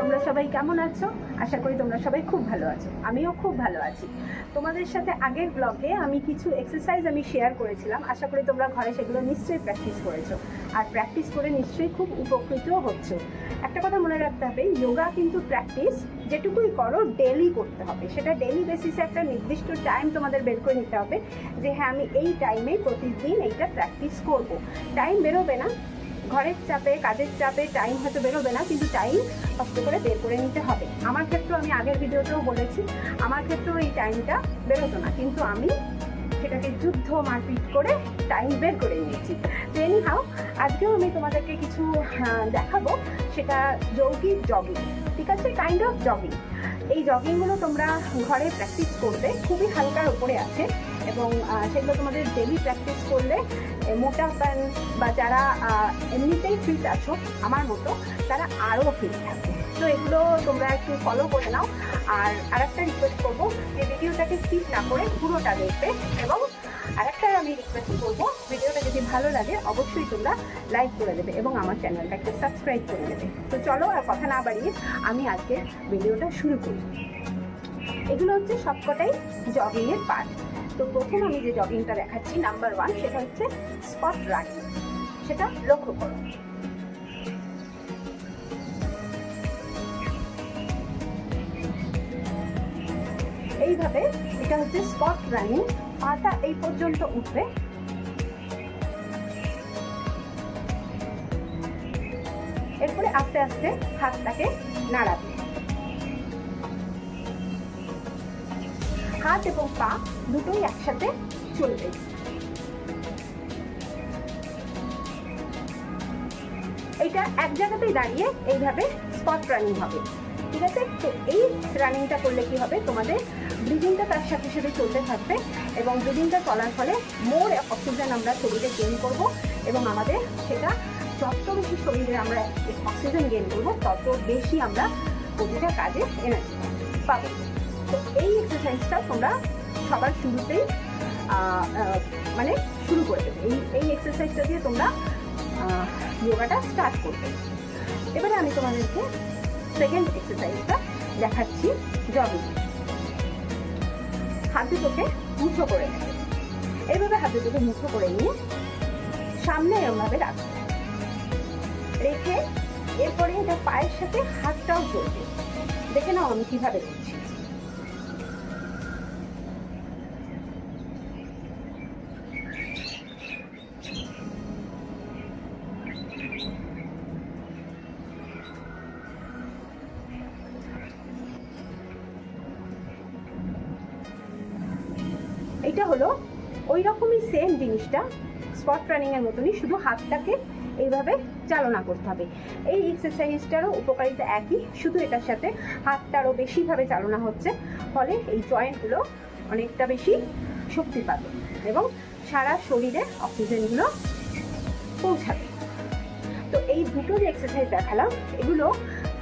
তোমরা সবাই কেমন আছো? আশা করি তোমরা সবাই খুব ভালো আছো। আমিও খুব ভালো আছি। তোমাদের সাথে আগের ব্লগে আমি কিছু এক্সারসাইজ শেয়ার করেছিলাম। আশা করি তোমরা ঘরে সেগুলো নিশ্চয়ই প্র্যাকটিস করেছো, আর প্র্যাকটিস করে নিশ্চয়ই খুব উপকৃতও হচ্ছো। একটা কথা মনে রাখতে হবে, যোগা কিন্তু প্র্যাকটিস যেটুকুই করো ডেলি করতে হবে। সেটা ডেলি বেসিসে একটা নির্দিষ্ট টাইম তোমাদের বের করে নিতে হবে যে হ্যাঁ, আমি এই টাইমে প্রতিদিন এইটা প্র্যাকটিস করব। টাইম বেরোবে না, ঘরের চাপে কাজের চাপে টাইম হয়তো বেরোবে না, কিন্তু টাইম কষ্ট করে বের করে নিতে হবে। আমার ক্ষেত্রেও আমি আগের ভিডিওতেও বলেছি, আমার ক্ষেত্রেও এই টাইমটা বেরোতো না, কিন্তু আমি সেটাকে যুদ্ধ মারপিট করে টাইম বের করে নিয়েছি। তো এনিহাও আজকেও আমি তোমাদেরকে কিছু দেখাবো, সেটা যৌগিক জগিং, ঠিক আছে, কাইন্ড অফ জগিং। এই জগিংগুলো তোমরা ঘরে প্র্যাকটিস করবে, খুবই হালকার ওপরে আছে, এবং সেগুলো তোমাদের ডেলি প্র্যাকটিস করলে মোটা প্যান বা যারা এমনিতেই ফিট আছো আমার মতো, তারা আরও ফিট থাকবে। তো এগুলো তোমরা একটু ফলো করে নাও। আর আরেকটা রিকোয়েস্ট করবো যে ভিডিওটাকে স্কিপ না করে পুরোটা দেখবে, এবং আরেকটা আমি রিকোয়েস্ট করবো, ভিডিওটা যদি ভালো লাগে অবশ্যই তোমরা লাইক করে দেবে এবং আমার চ্যানেলটাকে সাবস্ক্রাইব করে দেবে। তো চলো আর কথা না বাড়িয়ে আমি আজকে ভিডিওটা শুরু করি। এগুলো হচ্ছে সবকটাই জগিংয়ের পার্ট। তো প্রথম আমি যে জগিংটা দেখাচ্ছি নাম্বার 1, সেটা হচ্ছে স্পট রানিং। সেটা লক্ষ্য করো। এইভাবে এটা হচ্ছে স্পট রানিং। পাটা এই পর্যন্ত উঠবে, এরপরে আস্তে আস্তে হাতটাকে নাড়াবে। হাত এবং পা দুটোই একসাথে চলবে। এটা এক জায়গাতেই দাঁড়িয়ে এইভাবে স্পট রানিং হবে, ঠিক আছে। তো এই রানিংটা করলে কি হবে, তোমাদের ব্রিদিংটা তার সাথে সাথে চলতে থাকবে, এবং ব্রিদিংটা চলার ফলে মোর অক্সিজেন আমরা শরীরে গেইন করব, এবং আমাদের সেটা যত বেশি শরীরে আমরা অক্সিজেন গেইন করবো তত বেশি আমরা প্রতিটা কাজে এনার্জি পাবো। তো এই এক্সারসাইজটা তোমরা সবার শুরুতেই মানে শুরু করে দেবে। এই এক্সারসাইজটা দিয়ে তোমরা যোগাটা স্টার্ট করবে। এবারে আমি তোমাদেরকে সেকেন্ড এক্সারসাইজটা দেখাচ্ছি, জগিং। হাত দুটোকে মুঠো করে নেবে, এইভাবে হাত দুটোকে মুঠো করে নিয়ে সামনে এরমভাবে রাখবে, রেখে এরপরে এটা পায়ের সাথে হাতটাও চলবে। দেখে নাও আমি কিভাবে করছি। এইটা হলো ওই রকমই সেম জিনিসটা, স্পট রানিং এর মতনই, শুধু হাতটাকে এইভাবে চালনা করতে হবে। এই এক্সারসাইজটারও উপকারিতা একই, শুধু এটার সাথে হাতটা আরও বেশিভাবে চালনা হচ্ছে, ফলে এই জয়েন্টগুলো অনেকটা বেশি শক্তি পাবে এবং সারা শরীরে অক্সিজেনগুলো পৌঁছাবে। তো এই দুটো যে এক্সারসাইজ দেখালাম, এগুলো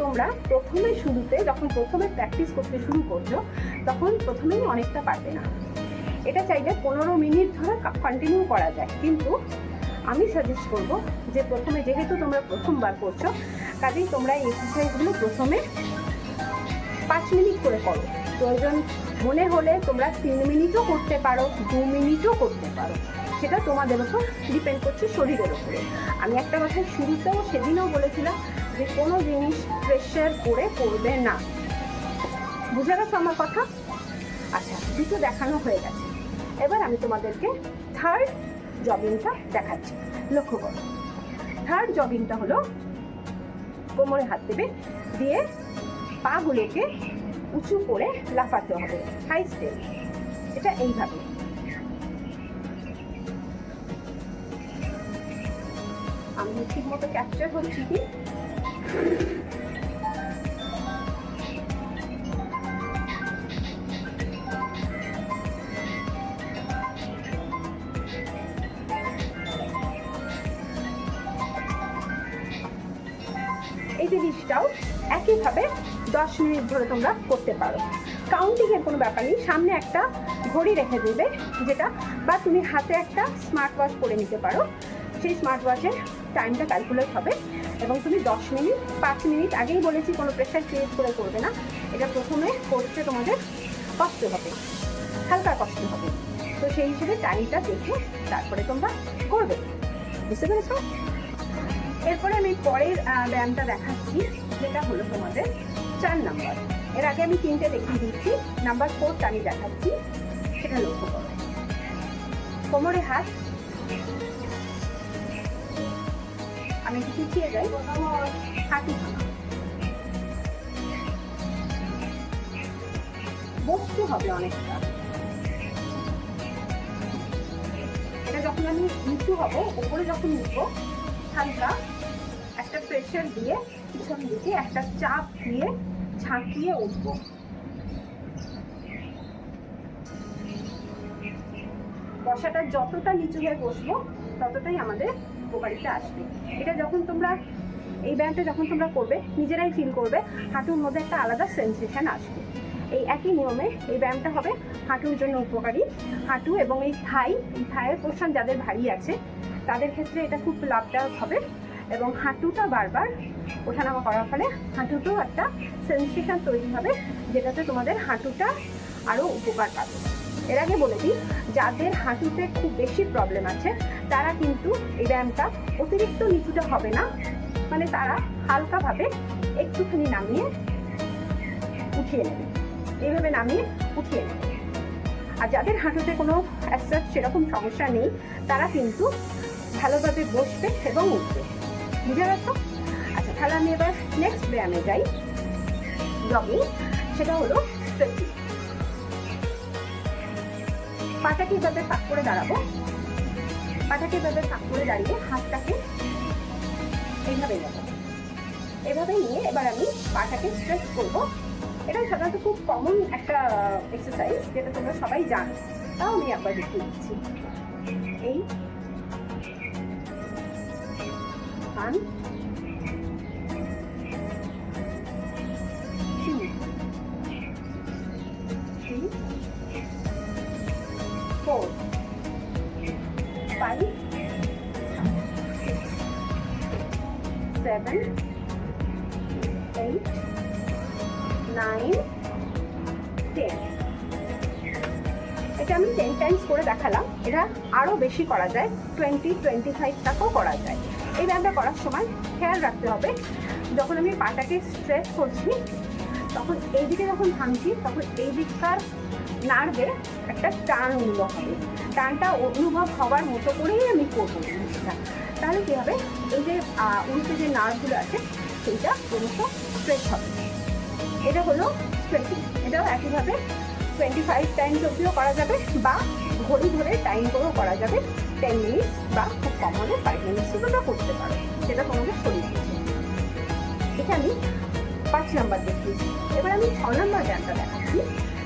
তোমরা প্রথমে শুরুতে যখন প্রথমে প্র্যাকটিস করতে শুরু করছো তখন প্রথমেই অনেকটা পারবে না। এটা চাইলে 15 মিনিট ধরে কন্টিনিউ করা যায়, কিন্তু আমি সাজেস্ট করব যে প্রথমে, যেহেতু তোমরা প্রথমবার করছো, কাজেই তোমরা এই এক্সারসাইজগুলো প্রথমে 5 মিনিট করে করো। প্রয়োজন মনে হলে তোমরা 3 মিনিটও করতে পারো, 2 মিনিটও করতে পারো, সেটা তোমাদের উপর ডিপেন্ড করছে, শরীরের উপরে। আমি একটা কথা শুরুতেও সেদিনও বলেছিলাম যে কোনো জিনিস প্রেশার করে করবে না। বুঝে গেছো আমার কথা? আচ্ছা, দুটো দেখানো হয়ে গেছে। এবার আমি তোমাদেরকে থার্ড জগিংটা দেখাচ্ছি, লক্ষ্য করো। থার্ড জগিংটা হলো কোমরে হাত দেবে, দিয়ে পাগুলোকে উঁচু করে লাফাতে হবে, হাই স্টেপ। এটা এইভাবে। আমি ঠিক মতো ক্যাপচার হচ্ছি কি? এই জিনিসটাও একইভাবে 10 মিনিট ধরে তোমরা করতে পারো। কাউন্টিংয়ের কোনো ব্যাপার নেই, সামনে একটা ঘড়ি রেখে দেবে, যেটা বা তুমি হাতে একটা স্মার্ট ওয়াচ পরে নিতে পারো, সেই স্মার্ট ওয়াচের টাইমটা ক্যালকুলেট হবে, এবং তুমি 10 মিনিট 5 মিনিট আগেই বলেছি কোনো প্রেশার ক্রিয়েট করে করবে না। এটা প্রথমে করতে তোমাদের কষ্ট হবে, হালকা কষ্ট হবে, তো সেই হিসেবে টাইমটা দেখে তারপরে তোমরা করবে, বুঝতে পেরেছো? এরপরে আমি পরের ব্যায়ামটা দেখাচ্ছি, যেটা হলো তোমাদের 4 নাম্বার। এর আগে আমি 3টে দেখিয়ে দিচ্ছি, নাম্বার 4টা আমি দেখাচ্ছি, সেটা লক্ষ্য করো। কোমরে হাত, আমি একটু পিছিয়ে যাই, হাঁটু ভাঙা, বসতে হবে অনেকটা। এটা যখন আমি নিচু হব, উপরে যখন উঠবো, হালকা একটা প্রেশার দিয়ে পিছন দিকে একটা চাপ দিয়ে ঝাঁকিয়ে উঠবো। বসাটা যতটা নিচু হয়ে বসবো ততটাই আমাদের উপকারিতা আসবে। এটা যখন তোমরা এই ব্যায়ামটা যখন তোমরা করবে, নিজেরাই ফিল করবে হাঁটুর মধ্যে একটা আলাদা সেন্সেশন আসবে। এই একই নিয়মে এই ব্যায়ামটা হবে হাঁটুর জন্য উপকারী। হাঁটু এবং এই থাইয়ের পোর্শন যাদের ভারী আছে তাদের ক্ষেত্রে এটা খুব লাভদায়ক হবে, এবং হাঁটুটা বারবার ওঠানামা করার ফলে হাঁটুতেও একটা সেন্সেশন তৈরি হবে, যেটাতে তোমাদের হাঁটুটা আরও উপকার পাবে। এর আগে বলে দিই, যাদের হাঁটুতে খুব বেশি প্রবলেম আছে তারা কিন্তু এই ব্যায়ামটা অতিরিক্ত নিচুটা হবে না, মানে তারা হালকাভাবে একটুখানি নামিয়ে উঠিয়ে নেবে, এইভাবে নামিয়ে উঠিয়ে নেবে। আর যাদের হাঁটুতে কোনো সেরকম সমস্যা নেই তারা কিন্তু ভালোভাবে বসবে এবং উঠবে, বুঝে গেছো? আচ্ছা, তাহলে আমি এবার নেক্সট ব্যায়ামে যাই, জগিং। সেটা হলো স্ট্রেচিং। পাটাকে এভাবে ফাঁক করে দাঁড়াবো, পাটাকে এভাবে ফাঁক করে দাঁড়িয়ে হাতটাকে এইভাবে নেবো, এভাবে নিয়ে এবার আমি পাটাকে স্ট্রেচ করবো। এটা সাধারণত খুব কমন একটা এক্সারসাইজ, যেটা তোমরা সবাই জানো, তাও আমি একবার দেখিয়ে দিচ্ছি। এই 1 2 3 4 5 6 7 8 9 10। এটা আমি 10 টাইমস করে দেখালাম, এটা আরও বেশি করা যায়, 20-25 টাকাও করা যায়। এই ব্যায়ামটা করার সময় খেয়াল রাখতে হবে, যখন আমি পাটাকে স্ট্রেচ করছি তখন এই দিকে যখন ভাঙছি তখন এই দিককার নার্ভে একটা টান অনুভব হবে, টানটা অনুভব হওয়ার মতো করেই আমি করবো জিনিসটা। তাহলে কী হবে, এই যে উল্টে যে নার্ভগুলো আছে সেইটা ক্রমশ স্ট্রেচ হবে। এটা হলো স্ট্রেচিং। এটাও একইভাবে 25 টাইমস অবধিও করা যাবে, বা ঘড়ি ধরে টাইম করেও করা যাবে, 10 মিনিটস বা খুব কম হলে 5 মিনিটস তোমরা করতে পারো, সেটা তোমাদের শরীর বুঝে। এটা আমি 5 নাম্বার দেখিয়েছি। এবার আমি 6 নাম্বার ব্যায়ামটা দেখাচ্ছি।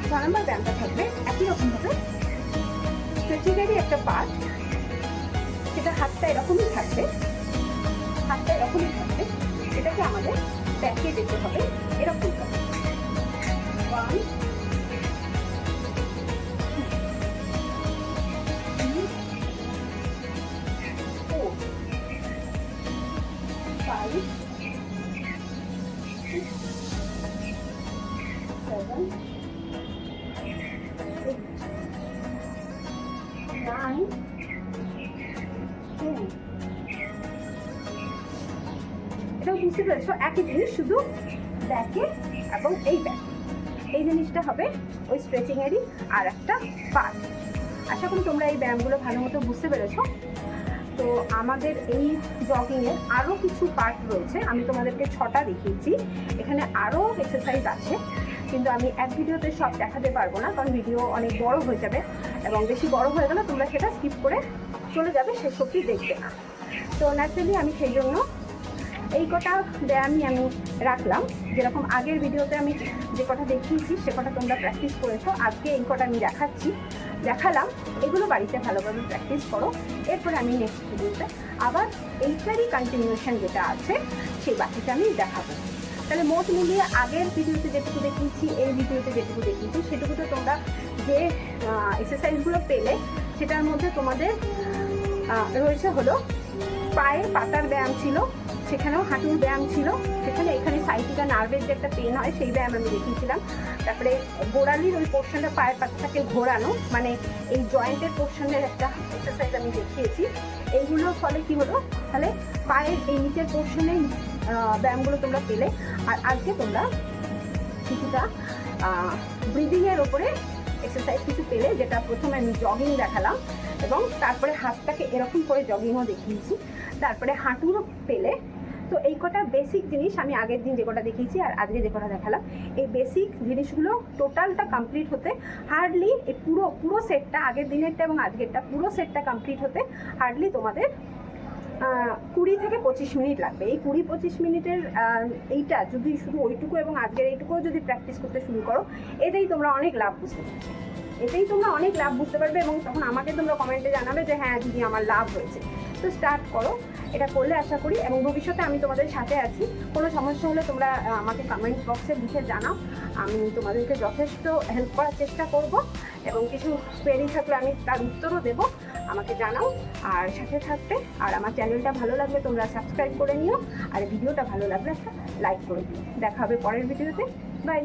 6 নাম্বার ব্যায়ামটা থাকবে একই রকমভাবে স্ট্রেচিংয়েরই একটা পার্ট, সেটা হাতটা এরকমই থাকবে, হাতটা এরকমই থাকবে। এটাকে আমাদের ব্যাকে যেতে হবে, এরকম হবে। 1 2 4 5 6 7 8 9 10। এটাও বুঝতে পেরেছো, একই জিনিস, শুধু ব্যাকে এবং এই ব্যাকে। এই জিনিসটা হবে ওই স্ট্রেচিংয়েরই আর একটা পার্ট। আশা করি তোমরা এই ব্যায়ামগুলো ভালো মতো বুঝতে পেরেছো। তো আমাদের এই জগিংয়ের আরও কিছু পার্ট রয়েছে, আমি তোমাদেরকে 6টা দেখিয়েছি, এখানে আরও এক্সারসাইজ আছে, কিন্তু আমি এক ভিডিওতে সব দেখাতে পারবো না, কারণ ভিডিও অনেক বড় হয়ে যাবে, এবং বেশি বড় হয়ে গেলে তোমরা সেটা স্কিপ করে চলে যাবে, সে সত্যি দেখবে না। তো ন্যাচারালি আমি সেই জন্য এই কটা ব্যায়ামই আমি রাখলাম। যেরকম আগের ভিডিওতে আমি যে কটা দেখিয়েছি সে কটা তোমরা প্র্যাকটিস করেছো, আজকে এই কটা আমি দেখালাম। এগুলো বাড়িতে ভালোভাবে প্র্যাকটিস করো, এরপরে আমি নেক্সট ভিডিওতে আবার এইটারই কন্টিনিউশন যেটা আছে সেই বাকিটা আমি দেখাবো। তাহলে মোট মিলিয়ে আগের ভিডিওতে যেটুকু দেখিয়েছি, এই ভিডিওতে যেটুকু দেখিয়েছি, সেটুকুতে তোমরা যে এক্সারসাইজগুলো পেলে সেটার মধ্যে তোমাদের রয়েছে হলো পায়ে পাতার ব্যায়াম ছিল, সেখানেও হাঁটুর ব্যায়াম ছিল, সেখানে এখানে সাইটিকা নার্ভের যে একটা পেন হয় সেই ব্যায়াম আমি দেখিয়েছিলাম। তারপরে গোড়ালির ওই পোর্শনটা, পায়ের পাতাটাকে ঘোরানো, মানে এই জয়েন্টের পোর্শনের একটা এক্সারসাইজ আমি দেখিয়েছি। এইগুলোর ফলে কি হলো, তাহলে পায়ের এই নিচের পোর্শনের ব্যায়ামগুলো তোমরা পেলে। আর আজকে তোমরা কিছুটা ব্রিদিংয়ের ওপরে এক্সারসাইজ কিছু পেলে, যেটা প্রথমে আমি জগিং দেখালাম এবং তারপরে হাতটাকে এরকম করে জগিংও দেখিয়েছি, তারপরে হাঁটুরও পেলে। তো এই কটা বেসিক জিনিস আমি আগের দিন যে কটা দেখিয়েছি আর আজকে যে কটা দেখালাম, এই বেসিক জিনিসগুলো টোটালটা কমপ্লিট হতে হার্ডলি এই পুরো সেটটা, আগের দিনেরটা এবং আজকেরটা পুরো সেটটা কমপ্লিট হতে হার্ডলি তোমাদের 20 থেকে 25 মিনিট লাগবে। এই 20-25 মিনিটের এইটা যদি শুধু ওইটুকু এবং আজকের এইটুকুও যদি প্র্যাকটিস করতে শুরু করো, এতেই তোমরা অনেক লাভ বুঝতে পারবে, এতেই তোমরা অনেক লাভ বুঝতে পারবে। এবং তখন আমাকে তোমরা কমেন্টে জানাবে যে হ্যাঁ দিদি আমার লাভ হয়েছে। তো স্টার্ট করো, এটা করলে আশা করি, এবং ভবিষ্যতে আমি তোমাদের সাথে আছি। কোনো সমস্যা হলে তোমরা আমাকে কমেন্ট বক্সে লিখে জানাও, আমি তোমাদেরকে যথেষ্ট হেল্প করার চেষ্টা করব, এবং কিছু কোয়েরি থাকলে আমি তার উত্তরও দেবো, আমাকে জানাও। আর সাথে থাকতে, আর আমার চ্যানেলটা ভালো লাগলে তোমরা সাবস্ক্রাইব করে নিও, আর ভিডিওটা ভালো লাগলে একটা লাইক করে দিও। দেখা হবে পরের ভিডিওতে, বাই।